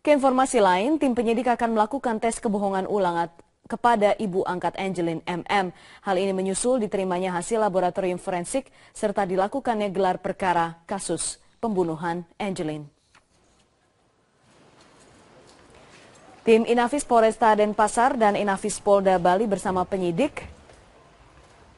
Ke informasi lain, tim penyidik akan melakukan tes kebohongan ulang kepada ibu angkat Angelin MM. Hal ini menyusul diterimanya hasil laboratorium forensik serta dilakukannya gelar perkara kasus pembunuhan Angelin. Tim Inafis Polresta Denpasar dan Inafis Polda Bali bersama penyidik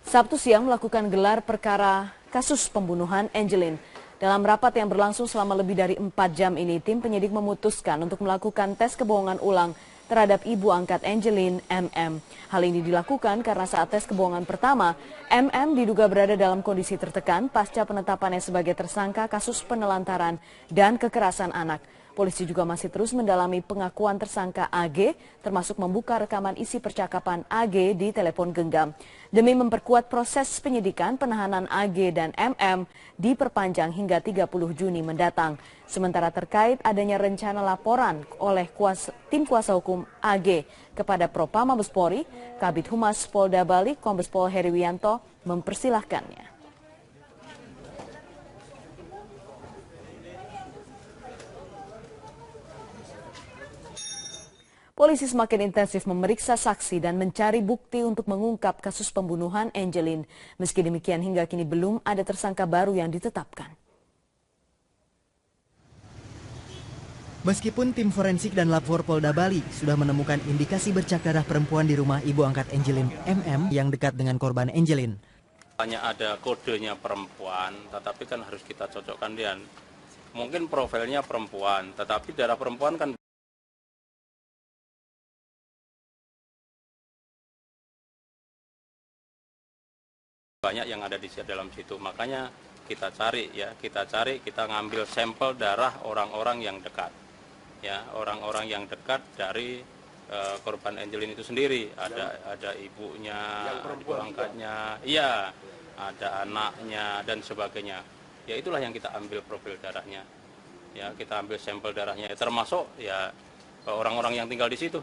Sabtu siang melakukan gelar perkara kasus pembunuhan Angelin. Dalam rapat yang berlangsung selama lebih dari 4 jam ini, tim penyidik memutuskan untuk melakukan tes kebohongan ulang terhadap ibu angkat Angelin MM. Hal ini dilakukan karena saat tes kebohongan pertama, MM diduga berada dalam kondisi tertekan pasca penetapannya sebagai tersangka kasus penelantaran dan kekerasan anak. Polisi juga masih terus mendalami pengakuan tersangka AG, termasuk membuka rekaman isi percakapan AG di telepon genggam. Demi memperkuat proses penyidikan, penahanan AG dan MM diperpanjang hingga 30 Juni mendatang. Sementara terkait adanya rencana laporan oleh tim kuasa hukum AG kepada Propam Mabes Polri, Kabid Humas Polda Bali, Kombes Pol Heri Wianto mempersilahkannya. Polisi semakin intensif memeriksa saksi dan mencari bukti untuk mengungkap kasus pembunuhan Angelin. Meski demikian, hingga kini belum ada tersangka baru yang ditetapkan. Meskipun tim forensik dan Lab 4 Polda Bali sudah menemukan indikasi bercak darah perempuan di rumah ibu angkat Angelin MM yang dekat dengan korban Angelin. Hanya ada kodenya perempuan, tetapi kan harus kita cocokkan dia. Mungkin profilnya perempuan, tetapi darah perempuan kan banyak yang ada di dalam situ. Makanya kita cari, kita ngambil sampel darah orang-orang yang dekat. Ya, orang-orang yang dekat dari korban Angelin itu sendiri. Ada ibunya, ibu angkatnya, iya, ada anaknya dan sebagainya. Ya itulah yang kita ambil profil darahnya. Ya, kita ambil sampel darahnya, termasuk ya orang-orang yang tinggal di situ.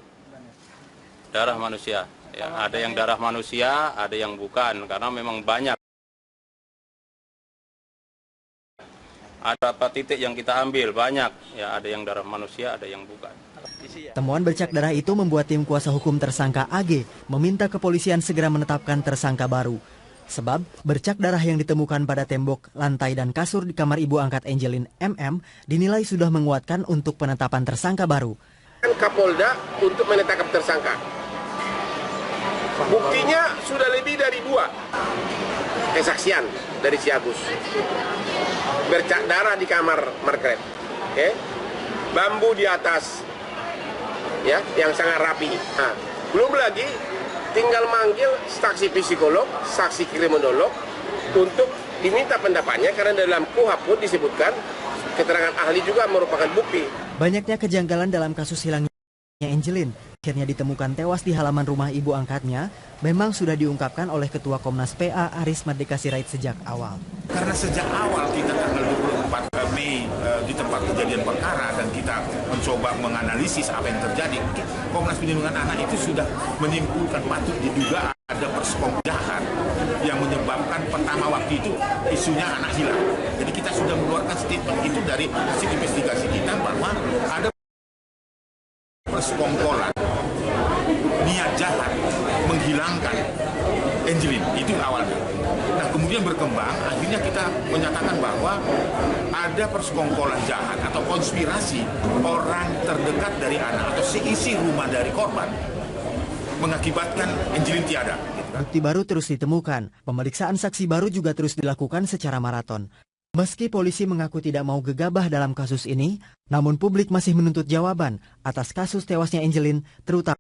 Darah manusia. Ya, ada yang darah manusia, ada yang bukan, karena memang banyak. Ada apa titik yang kita ambil, banyak. Ya, ada yang darah manusia, ada yang bukan. Temuan bercak darah itu membuat tim kuasa hukum tersangka AG meminta kepolisian segera menetapkan tersangka baru. Sebab bercak darah yang ditemukan pada tembok, lantai, dan kasur di kamar ibu angkat Angelin MM dinilai sudah menguatkan untuk penetapan tersangka baru. Kapolda untuk menetapkan tersangka. Buktinya sudah lebih dari 2 kesaksian dari si Agus. Bercak darah di kamar Margaret, bambu di atas, ya, yang sangat rapi. Nah, belum lagi tinggal manggil saksi psikolog, saksi kriminolog untuk diminta pendapatnya karena dalam KUHP pun disebutkan keterangan ahli juga merupakan bukti. Banyaknya kejanggalan dalam kasus hilangnya Angelin akhirnya ditemukan tewas di halaman rumah ibu angkatnya memang sudah diungkapkan oleh Ketua Komnas PA Aris Mardika Sirait sejak awal. Karena sejak awal kita tanggal 24 Mei di tempat kejadian perkara dan kita mencoba menganalisis apa yang terjadi, Komnas Perlindungan Anak itu sudah menyimpulkan patut diduga ada persekongjahan yang menyebabkan pertama waktu itu isunya anak hilang. Jadi kita sudah mengeluarkan statement itu dari hasil investigasi kita bahwa ada persekongkolan, niat jahat menghilangkan Angelin, itu awalnya. Nah, kemudian berkembang, akhirnya kita menyatakan bahwa ada persekongkolan jahat atau konspirasi orang terdekat dari anak atau seisi rumah dari korban mengakibatkan Angelin tiada. Bukti baru terus ditemukan, pemeriksaan saksi baru juga terus dilakukan secara maraton. Meski polisi mengaku tidak mau gegabah dalam kasus ini, namun publik masih menuntut jawaban atas kasus tewasnya Angelin, terutama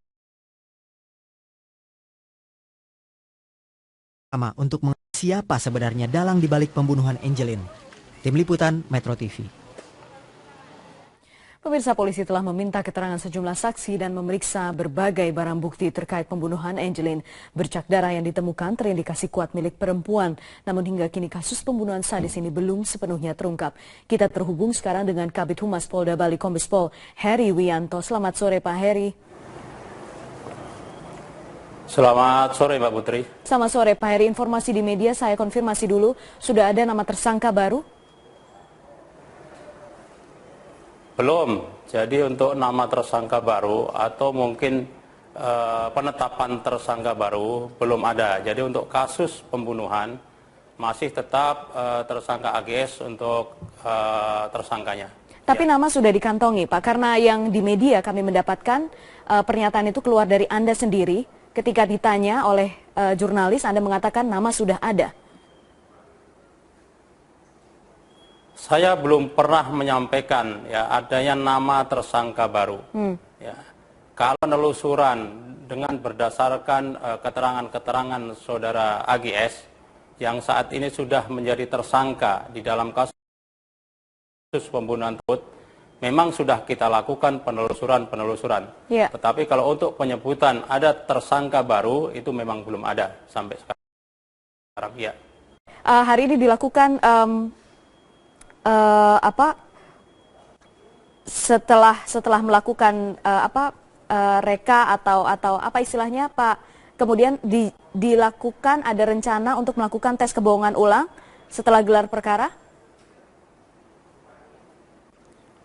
untuk mengetahui siapa sebenarnya dalang dibalik pembunuhan Angelin. Tim Liputan Metro TV. Pemirsa, polisi telah meminta keterangan sejumlah saksi dan memeriksa berbagai barang bukti terkait pembunuhan Angelin. Bercak darah yang ditemukan terindikasi kuat milik perempuan. Namun hingga kini kasus pembunuhan sadis ini belum sepenuhnya terungkap. Kita terhubung sekarang dengan Kabid Humas Polda Bali, Kombes Pol Heri Wianto. Selamat sore Pak Heri. Selamat sore Mbak Putri. Selamat sore Pak Heri. Informasi di media saya konfirmasi dulu, sudah ada nama tersangka baru? Belum. Jadi untuk nama tersangka baru atau mungkin penetapan tersangka baru belum ada. Jadi untuk kasus pembunuhan masih tetap tersangka AGS untuk tersangkanya. Tapi nama sudah dikantongi, Pak, karena yang di media kami mendapatkan pernyataan itu keluar dari Anda sendiri. Ketika ditanya oleh jurnalis, Anda mengatakan nama sudah ada. Saya belum pernah menyampaikan ya adanya nama tersangka baru. Ya. Kalau penelusuran dengan berdasarkan keterangan-keterangan saudara AGS yang saat ini sudah menjadi tersangka di dalam kasus pembunuhan tersebut, memang sudah kita lakukan penelusuran. Ya. Tetapi kalau untuk penyebutan ada tersangka baru itu memang belum ada sampai sekarang. Ya. Hari ini dilakukan setelah melakukan reka atau apa istilahnya, Pak, kemudian dilakukan ada rencana untuk melakukan tes kebohongan ulang setelah gelar perkara?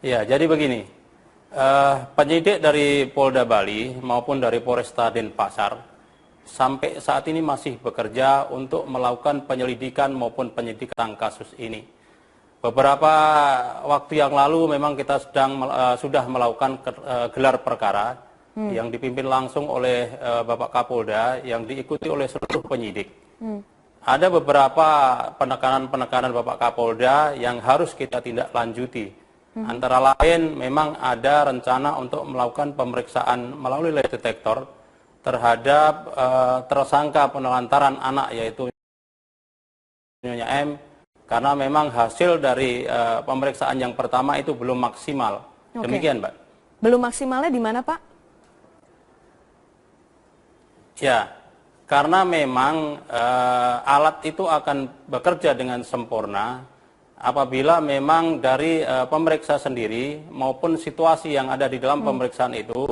Ya, jadi begini, penyidik dari Polda Bali maupun dari Polresta Denpasar sampai saat ini masih bekerja untuk melakukan penyelidikan maupun penyidikan kasus ini. Beberapa waktu yang lalu memang kita sudah melakukan gelar perkara yang dipimpin langsung oleh Bapak Kapolda yang diikuti oleh seluruh penyidik. Ada beberapa penekanan-penekanan Bapak Kapolda yang harus kita tindak lanjuti. Antara lain memang ada rencana untuk melakukan pemeriksaan melalui lie detector terhadap tersangka penelantaran anak yaitu Nyonya M, karena memang hasil dari pemeriksaan yang pertama itu belum maksimal. Oke. Demikian, Mbak. Belum maksimalnya di mana, Pak? Ya, karena memang alat itu akan bekerja dengan sempurna apabila memang dari pemeriksa sendiri maupun situasi yang ada di dalam pemeriksaan itu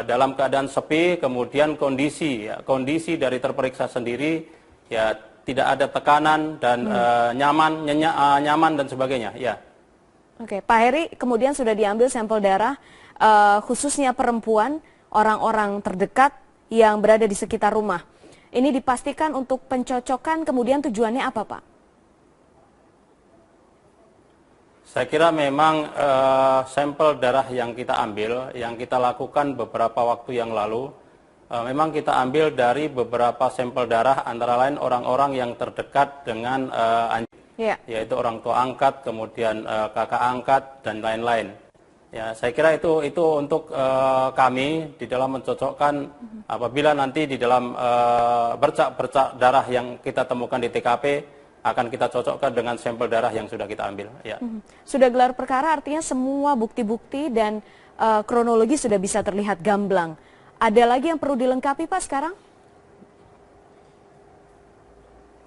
dalam keadaan sepi, kemudian kondisi dari terperiksa sendiri ya tidak ada tekanan dan nyaman dan sebagainya. Ya. Oke, Pak Heri, kemudian sudah diambil sampel darah khususnya perempuan, orang-orang terdekat yang berada di sekitar rumah. Ini dipastikan untuk pencocokan, kemudian tujuannya apa, Pak? Saya kira memang sampel darah yang kita ambil, yang kita lakukan beberapa waktu yang lalu, memang kita ambil dari beberapa sampel darah, antara lain orang-orang yang terdekat dengan yaitu orang tua angkat, kemudian kakak angkat, dan lain-lain. Ya, saya kira itu untuk kami di dalam mencocokkan apabila nanti di dalam bercak-bercak darah yang kita temukan di TKP, akan kita cocokkan dengan sampel darah yang sudah kita ambil. Ya. Sudah gelar perkara artinya semua bukti-bukti dan kronologi sudah bisa terlihat gamblang. Ada lagi yang perlu dilengkapi, Pak, sekarang?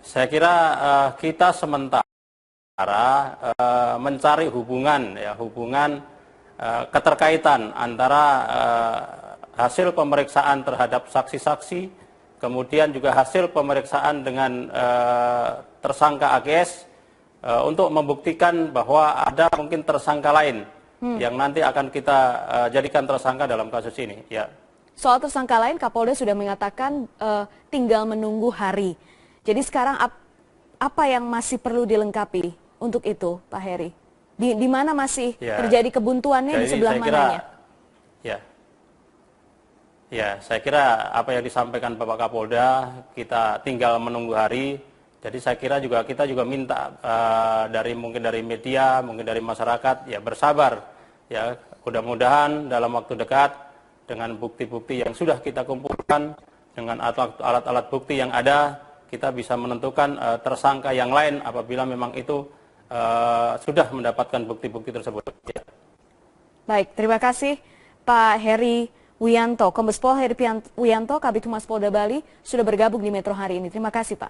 Saya kira kita sementara mencari hubungan keterkaitan antara hasil pemeriksaan terhadap saksi-saksi, kemudian juga hasil pemeriksaan dengan tersangka AGS untuk membuktikan bahwa ada mungkin tersangka lain yang nanti akan kita jadikan tersangka dalam kasus ini. Ya. Soal tersangka lain, Kapolda sudah mengatakan tinggal menunggu hari. Jadi sekarang apa yang masih perlu dilengkapi untuk itu, Pak Heri? Di mana masih terjadi kebuntuannya, di sebelah mananya? Ya, saya kira apa yang disampaikan Bapak Kapolda, kita tinggal menunggu hari. Jadi saya kira kita juga minta mungkin dari media, mungkin dari masyarakat, ya bersabar. Ya, mudah-mudahan dalam waktu dekat dengan bukti-bukti yang sudah kita kumpulkan, dengan alat-alat bukti yang ada, kita bisa menentukan tersangka yang lain apabila memang itu sudah mendapatkan bukti-bukti tersebut. Ya. Baik, terima kasih Pak Heri Wianto, Kombes Pol Heri Wianto, Kabid Humas Polda Bali, sudah bergabung di Metro hari ini. Terima kasih, Pak.